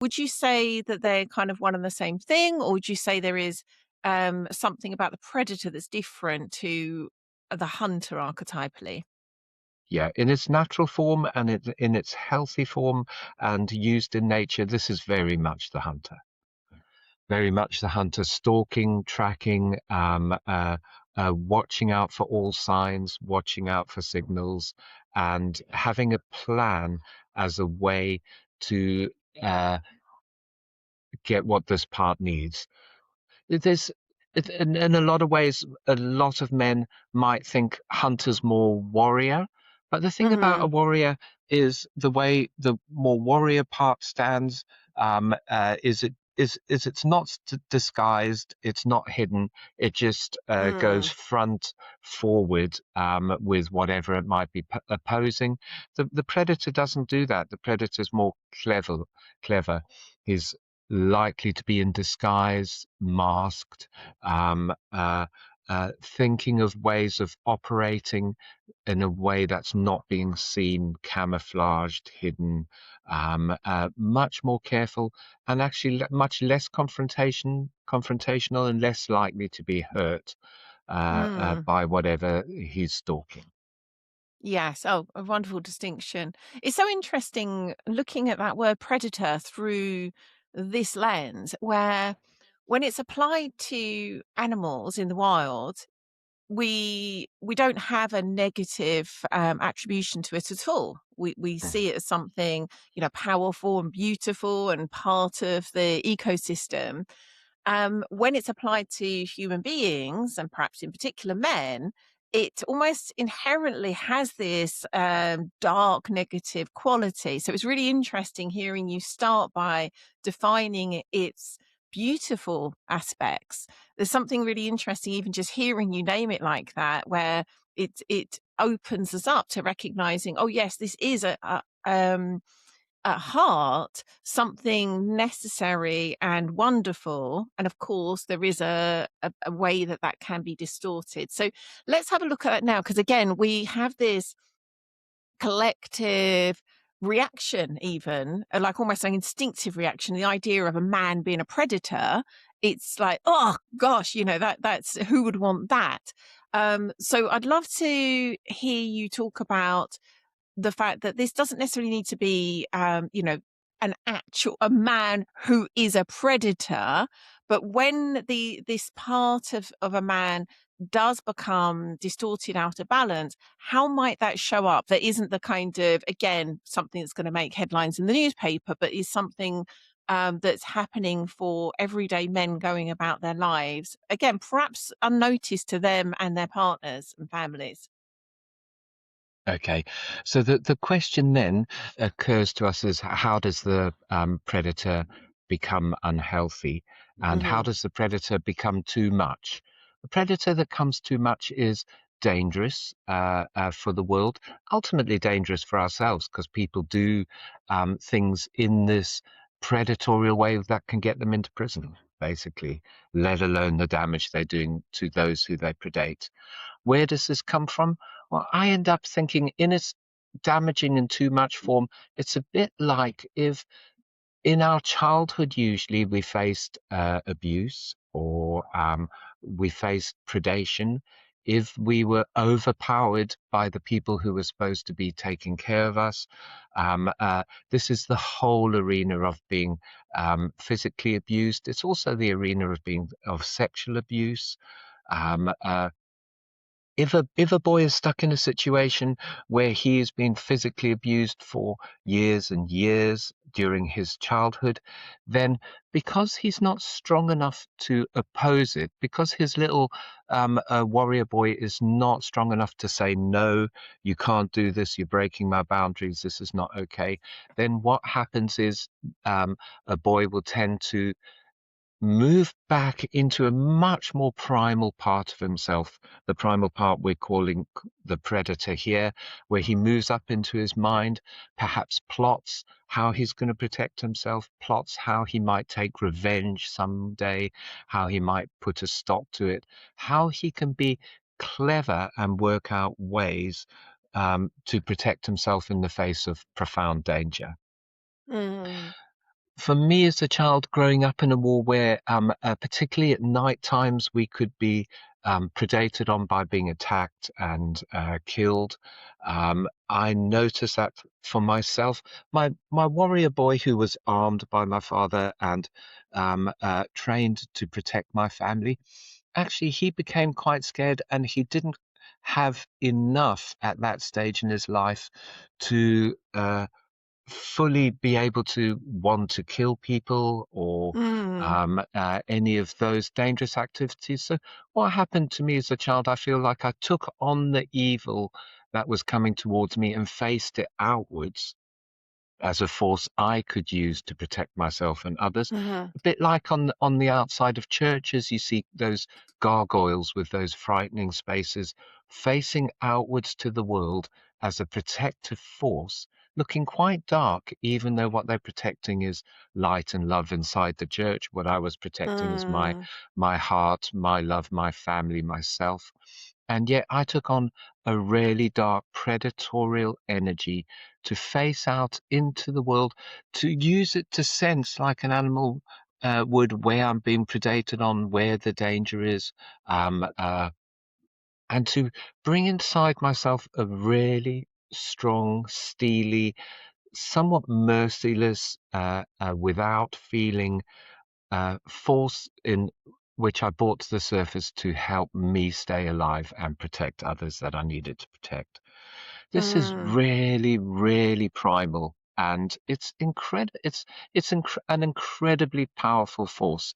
Would you say that they're kind of one and the same thing, or would you say there is something about the predator that's different to the hunter archetypally? Yeah, in its natural form and in its healthy form and used in nature, this is very much the hunter. Very much the hunter, stalking, tracking, watching out for all signs, watching out for signals, and having a plan as a way to uh, get what this part needs. There's in a lot of ways, a lot of men might think hunters more warrior, but the thing about a Mhm. warrior is the way the more warrior part stands. Is it's not disguised, it's not hidden. It just goes Mm. front forward with whatever it might be opposing. The predator doesn't do that. The predator's more clever. He's likely to be in disguise, masked, um, uh, thinking of ways of operating in a way that's not being seen, camouflaged, hidden, much more careful, and actually much less confrontational, and less likely to be hurt Mm. by whatever he's stalking. Yes. Oh, a wonderful distinction. It's so interesting looking at that word predator through this lens, where when it's applied to animals in the wild, we don't have a negative attribution to it at all. We see it as something, powerful and beautiful and part of the ecosystem. When it's applied to human beings, and perhaps in particular men, it almost inherently has this dark negative quality. So it's really interesting hearing you start by defining its beautiful aspects. There's something really interesting, even just hearing you name it like that, where it opens us up to recognizing, oh yes, this is at heart something necessary and wonderful, and of course there is a way that that can be distorted. So let's have a look at that now, because again we have this collective reaction, even like almost an instinctive reaction, the idea of a man being a predator. It's like, oh gosh, that's who would want that. So I'd love to hear you talk about the fact that this doesn't necessarily need to be, a man who is a predator, but when this part of a man does become distorted, out of balance, how might that show up? That isn't the kind of, again, something that's going to make headlines in the newspaper, but is something that's happening for everyday men going about their lives. Again, perhaps unnoticed to them and their partners and families. Okay, so the question then occurs to us is how does the predator become unhealthy, and how Hmm. does the predator become too much? The predator that comes too much is dangerous for the world, ultimately dangerous for ourselves because people do things in this predatorial way that can get them into prison, basically, let alone the damage they're doing to those who they predate. Where does this come from? Well, I end up thinking in its damaging and too much form, it's a bit like if in our childhood, usually we faced abuse or we faced predation. If we were overpowered by the people who were supposed to be taking care of us, this is the whole arena of being physically abused. It's also the arena of being of sexual abuse. If a boy is stuck in a situation where he has been physically abused for years and years during his childhood, then because he's not strong enough to oppose it, because his little warrior boy is not strong enough to say, no, you can't do this, you're breaking my boundaries, this is not okay, then what happens is a boy will tend to move back into a much more primal part of himself, the primal part we're calling the predator here, where he moves up into his mind, perhaps plots how he's going to protect himself, plots how he might take revenge someday, how he might put a stop to it, how he can be clever and work out ways to protect himself in the face of profound danger. Mm. for me as a child growing up in a war where, particularly at night times, we could be predated on by being attacked and killed. I noticed that for myself. My warrior boy, who was armed by my father and trained to protect my family, actually he became quite scared, and he didn't have enough at that stage in his life to fully be able to want to kill people or Mm. any of those dangerous activities. So, what happened to me as a child, I feel like I took on the evil that was coming towards me and faced it outwards as a force I could use to protect myself and others. Mhm. A bit like on the outside of churches, you see those gargoyles with those frightening spaces facing outwards to the world as a protective force, looking quite dark, even though what they're protecting is light and love inside the church. What I was protecting is Mm. my heart, my love, my family, myself. And yet I took on a really dark predatorial energy to face out into the world, to use it to sense like an animal would where I'm being predated on, where the danger is, um, uh, and to bring inside myself a really strong, steely, somewhat merciless, without feeling force in which I brought to the surface to help me stay alive and protect others that I needed to protect. This is Mm. really, really primal, and it's an incredibly powerful force.